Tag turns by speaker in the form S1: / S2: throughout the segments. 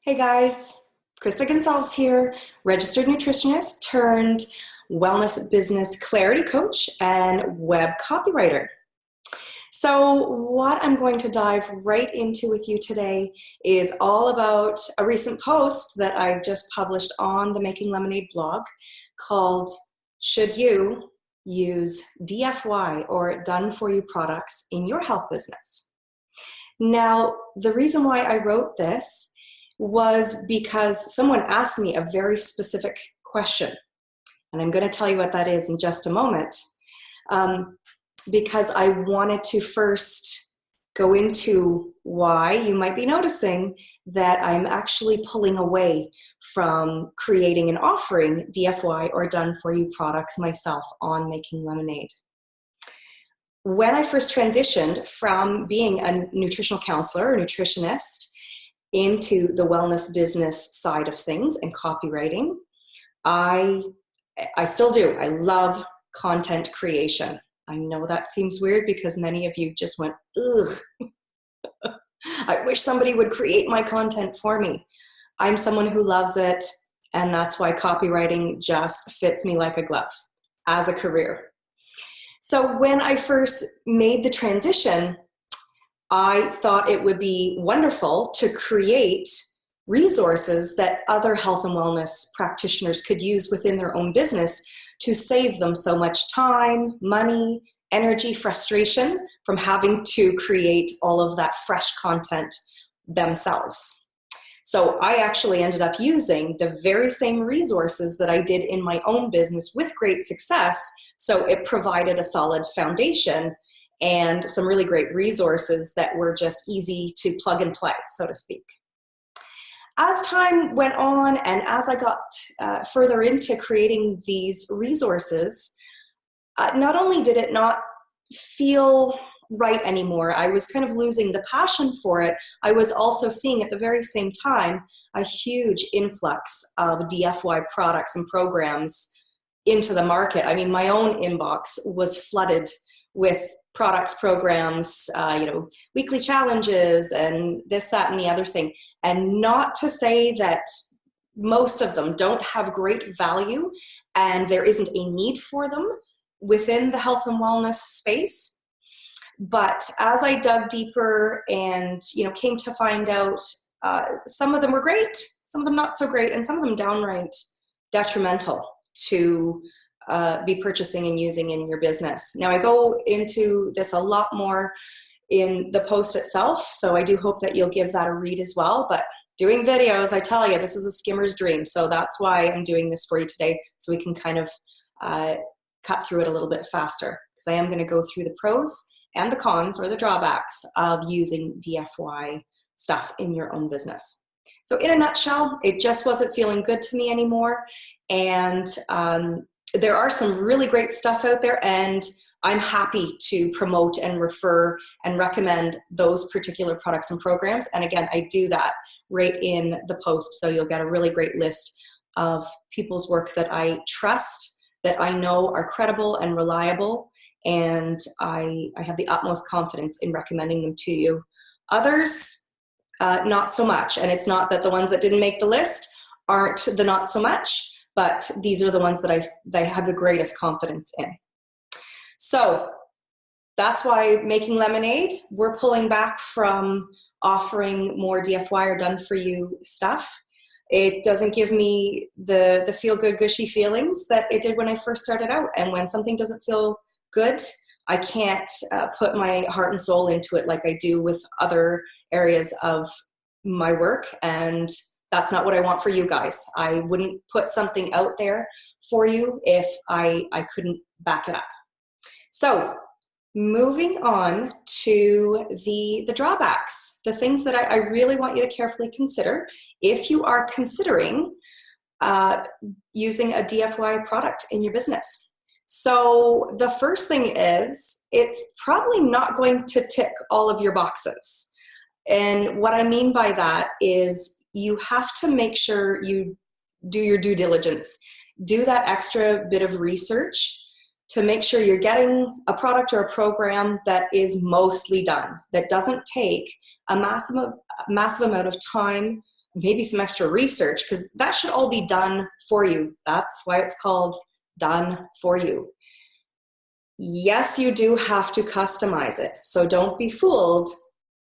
S1: Hey guys, Krista Gonzalez here, registered nutritionist turned wellness business clarity coach and web copywriter. So what I'm going to dive right into with you today is all about a recent post that I just published on the Making Lemonade blog called Should You Use DFY or Done For You products in your health business? Now, the reason why I wrote this was because someone asked me a very specific question. And I'm going to tell you what that is in just a moment, because I wanted to first go into why you might be noticing that I'm actually pulling away from creating and offering DFY or done for you products myself on Making Lemonade. When I first transitioned from being a nutritional counselor or nutritionist into the wellness business side of things and copywriting, I still do. I love content creation. I know that seems weird because many of you just went, ugh, I wish somebody would create my content for me. I'm someone who loves it, and that's why copywriting just fits me like a glove as a career. So when I first made the transition, I thought it would be wonderful to create resources that other health and wellness practitioners could use within their own business to save them so much time, money, energy, frustration from having to create all of that fresh content themselves. So I actually ended up using the very same resources that I did in my own business with great success. So it provided a solid foundation and some really great resources that were just easy to plug and play, so to speak. As time went on and as I got further into creating these resources, not only did it not feel right anymore, I was kind of losing the passion for it, I was also seeing at the very same time a huge influx of DFY products and programs into the market. I mean, my own inbox was flooded with products, programs, weekly challenges and this, that, and the other thing. And not to say that most of them don't have great value and there isn't a need for them within the health and wellness space. But as I dug deeper and, came to find out some of them were great, some of them not so great, and some of them downright detrimental to be purchasing and using in your business. Now I go into this a lot more in the post itself, so I do hope that you'll give that a read as well. But doing videos, I tell you, this is a skimmer's dream. So that's why I'm doing this for you today, so we can kind of cut through it a little bit faster, because I am going to go through the pros and the cons or the drawbacks of using DFY stuff in your own business. So in a nutshell, it just wasn't feeling good to me anymore. And there are some really great stuff out there, and I'm happy to promote and refer and recommend those particular products and programs. And again, I do that right in the post, so you'll get a really great list of people's work that I trust, that I know are credible and reliable, and I have the utmost confidence in recommending them to you. Others, not so much. And it's not that the ones that didn't make the list aren't the not so much, but these are the ones that I have the greatest confidence in. So that's why Making Lemonade, we're pulling back from offering more DFY or done for you stuff. It doesn't give me the feel-good, gushy feelings that it did when I first started out. And when something doesn't feel good, I can't put my heart and soul into it like I do with other areas of my work. And that's not what I want for you guys. I wouldn't put something out there for you if I couldn't back it up. So moving on to the drawbacks, the things that I really want you to carefully consider if you are considering using a DFY product in your business. So the first thing is, it's probably not going to tick all of your boxes. And what I mean by that is you have to make sure you do your due diligence. Do that extra bit of research to make sure you're getting a product or a program that is mostly done, that doesn't take a massive amount of time, maybe some extra research, because that should all be done for you. That's why it's called Done For You. Yes, you do have to customize it. So don't be fooled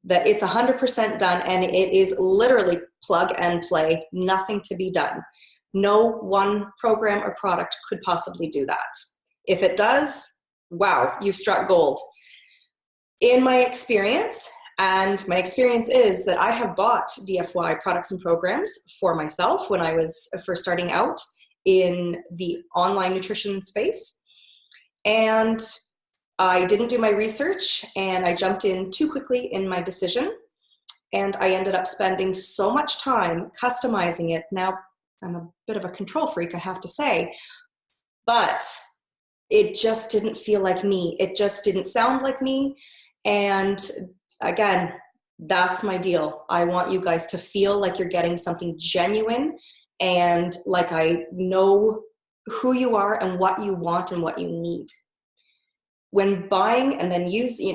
S1: that it's 100% done and it is literally plug and play, nothing to be done. No one program or product could possibly do that. If it does, wow, you've struck gold. In my experience, and my experience is that I have bought DFY products and programs for myself when I was first starting out in the online nutrition space. And I didn't do my research and I jumped in too quickly in my decision. And I ended up spending so much time customizing it. Now, I'm a bit of a control freak, I have to say, but it just didn't feel like me. It just didn't sound like me. And again, that's my deal. I want you guys to feel like you're getting something genuine and like I know who you are and what you want and what you need. When buying and then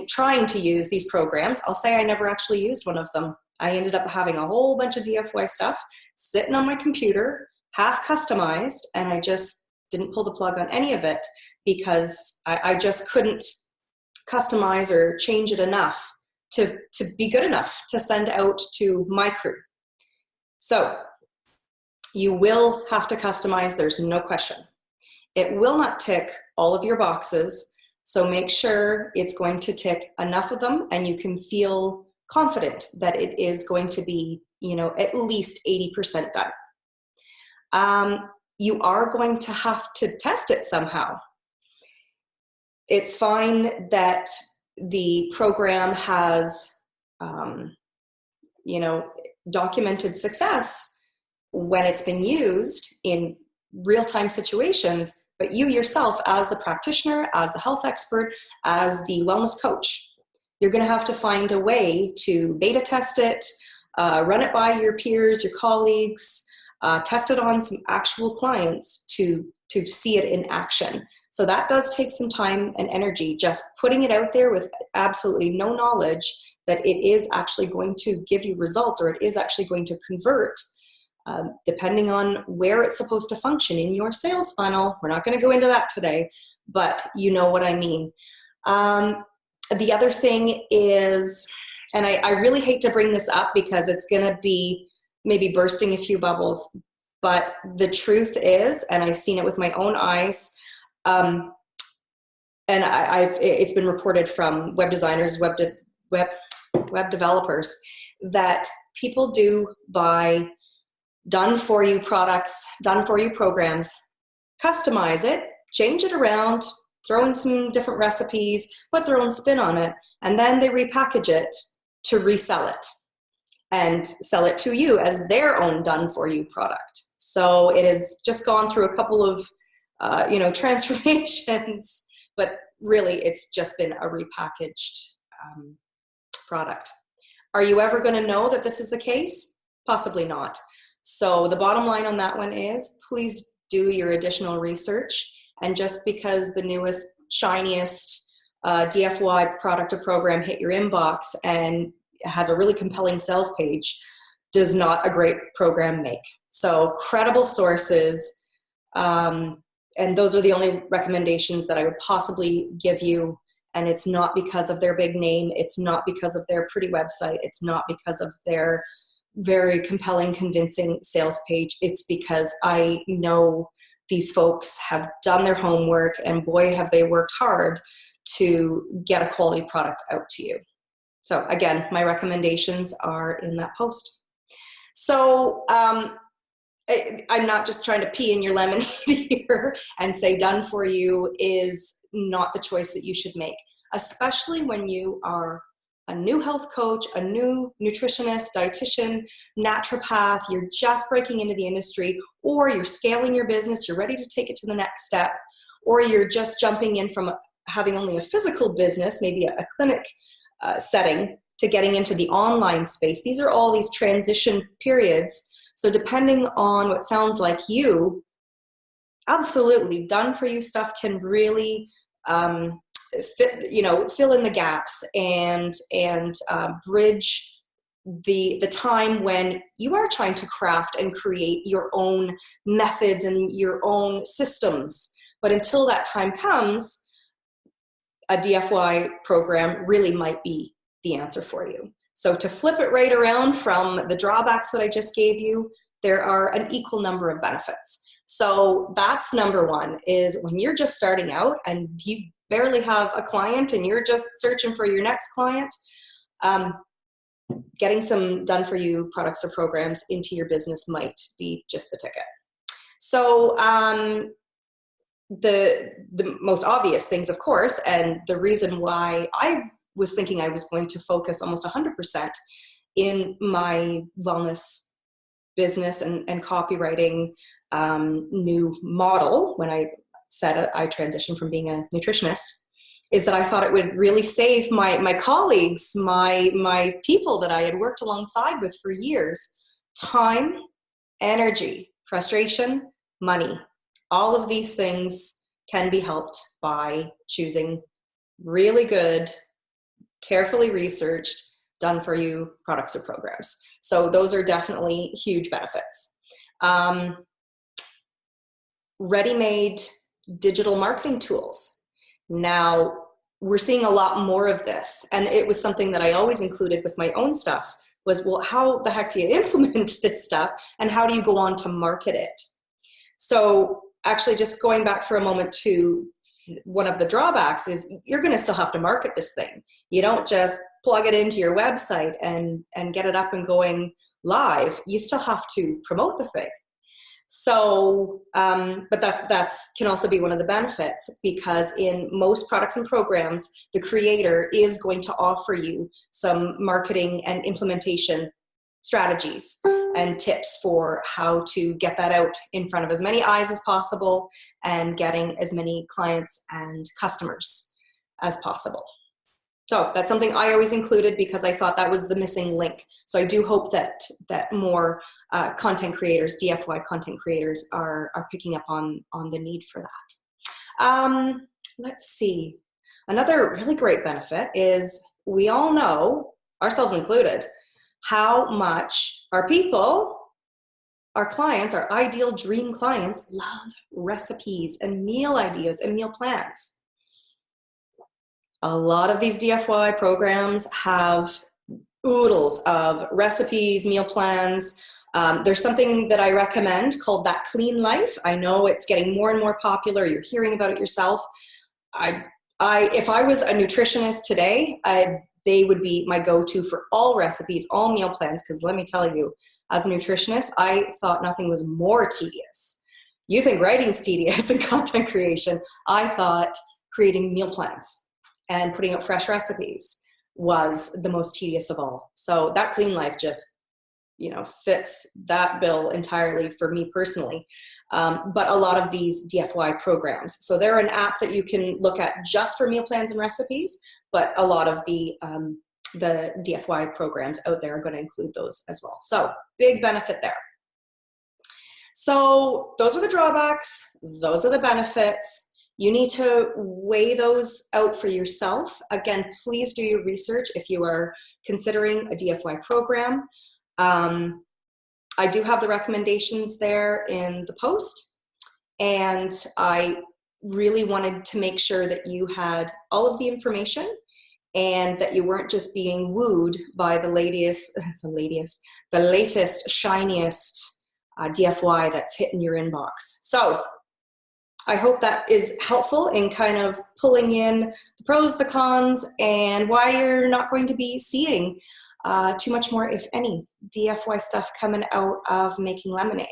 S1: trying to use these programs, I'll say I never actually used one of them. I ended up having a whole bunch of DFY stuff sitting on my computer, half customized, and I just didn't pull the plug on any of it because I just couldn't customize or change it enough to be good enough to send out to my crew. So you will have to customize, there's no question. It will not tick all of your boxes, so make sure it's going to tick enough of them and you can feel confident that it is going to be, at least 80% done. You are going to have to test it somehow. It's fine that the program has, documented success when it's been used in real-time situations, but you yourself as the practitioner, as the health expert, as the wellness coach, you're going to have to find a way to beta test it, run it by your peers, your colleagues, test it on some actual clients to see it in action. So that does take some time and energy, just putting it out there with absolutely no knowledge that it is actually going to give you results or it is actually going to convert, depending on where it's supposed to function in your sales funnel. We're not going to go into that today, but you know what I mean. The other thing is, and I really hate to bring this up because it's going to be maybe bursting a few bubbles, but the truth is, and I've seen it with my own eyes, and it's been reported from web designers, web developers, that people do buy done-for-you products, done-for-you programs, customize it, change it around, throw in some different recipes, put their own spin on it, and then they repackage it to resell it and sell it to you as their own done-for-you product. So it has just gone through a couple of transformations, but really it's just been a repackaged product. Are you ever going to know that this is the case? Possibly not. So the bottom line on that one is please do your additional research. And just because the newest, shiniest DFY product or program hit your inbox and has a really compelling sales page does not a great program make. So credible sources, and those are the only recommendations that I would possibly give you. And it's not because of their big name. It's not because of their pretty website. It's not because of their very compelling, convincing sales page. It's because I know these folks have done their homework and boy, have they worked hard to get a quality product out to you. So again, my recommendations are in that post. So I'm not just trying to pee in your lemonade here and say done for you is not the choice that you should make, especially when you are a new health coach, a new nutritionist, dietitian, naturopath, you're just breaking into the industry, or you're scaling your business, you're ready to take it to the next step, or you're just jumping in from having only a physical business, maybe a clinic setting, to getting into the online space. These are all these transition periods. So depending on what sounds like you, absolutely, done for you stuff can really fill in the gaps and bridge the time when you are trying to craft and create your own methods and your own systems. But until that time comes, a DFY program really might be the answer for you. So to flip it right around from the drawbacks that I just gave you, there are an equal number of benefits. So that's number one, is when you're just starting out and you barely have a client and you're just searching for your next client, getting some done-for-you products or programs into your business might be just the ticket. So the most obvious things, of course, and the reason why I was thinking I was going to focus almost 100% in my wellness business and copywriting new model when I said I transitioned from being a nutritionist, is that I thought it would really save my colleagues, my people that I had worked alongside with for years, time, energy, frustration, money. All of these things can be helped by choosing really good, carefully researched, done for you products or programs. So those are definitely huge benefits. Ready-made digital marketing tools. Now, we're seeing a lot more of this, and it was something that I always included with my own stuff, was, well, how the heck do you implement this stuff, and how do you go on to market it? So actually, just going back for a moment to one of the drawbacks is you're going to still have to market this thing. You don't just plug it into your website and get it up and going live. You still have to promote the thing. So, but that's can also be one of the benefits, because in most products and programs, the creator is going to offer you some marketing and implementation strategies and tips for how to get that out in front of as many eyes as possible and getting as many clients and customers as possible. So that's something I always included because I thought that was the missing link. So I do hope that more content creators, DFY content creators, are picking up on the need for that. Let's see. Another really great benefit is we all know, ourselves included, how much our people, our clients, our ideal dream clients, love recipes and meal ideas and meal plans. A lot of these DFY programs have oodles of recipes, meal plans. There's something that I recommend called That Clean Life. I know it's getting more and more popular. You're hearing about it yourself. If I was a nutritionist today, they would be my go-to for all recipes, all meal plans, because let me tell you, as a nutritionist, I thought nothing was more tedious. You think writing's tedious and content creation. I thought creating meal plans and putting out fresh recipes was the most tedious of all. So That Clean Life just, fits that bill entirely for me personally. But a lot of these DFY programs. So they're an app that you can look at just for meal plans and recipes, but a lot of the DFY programs out there are going to include those as well. So big benefit there. So those are the drawbacks. Those are the benefits. You need to weigh those out for yourself. Again, please do your research if you are considering a DFY program. I do have the recommendations there in the post, and I really wanted to make sure that you had all of the information and that you weren't just being wooed by the latest, shiniest DFY that's hitting your inbox. So I hope that is helpful in kind of pulling in the pros, the cons, and why you're not going to be seeing too much more, if any, DFY stuff coming out of Making Lemonade.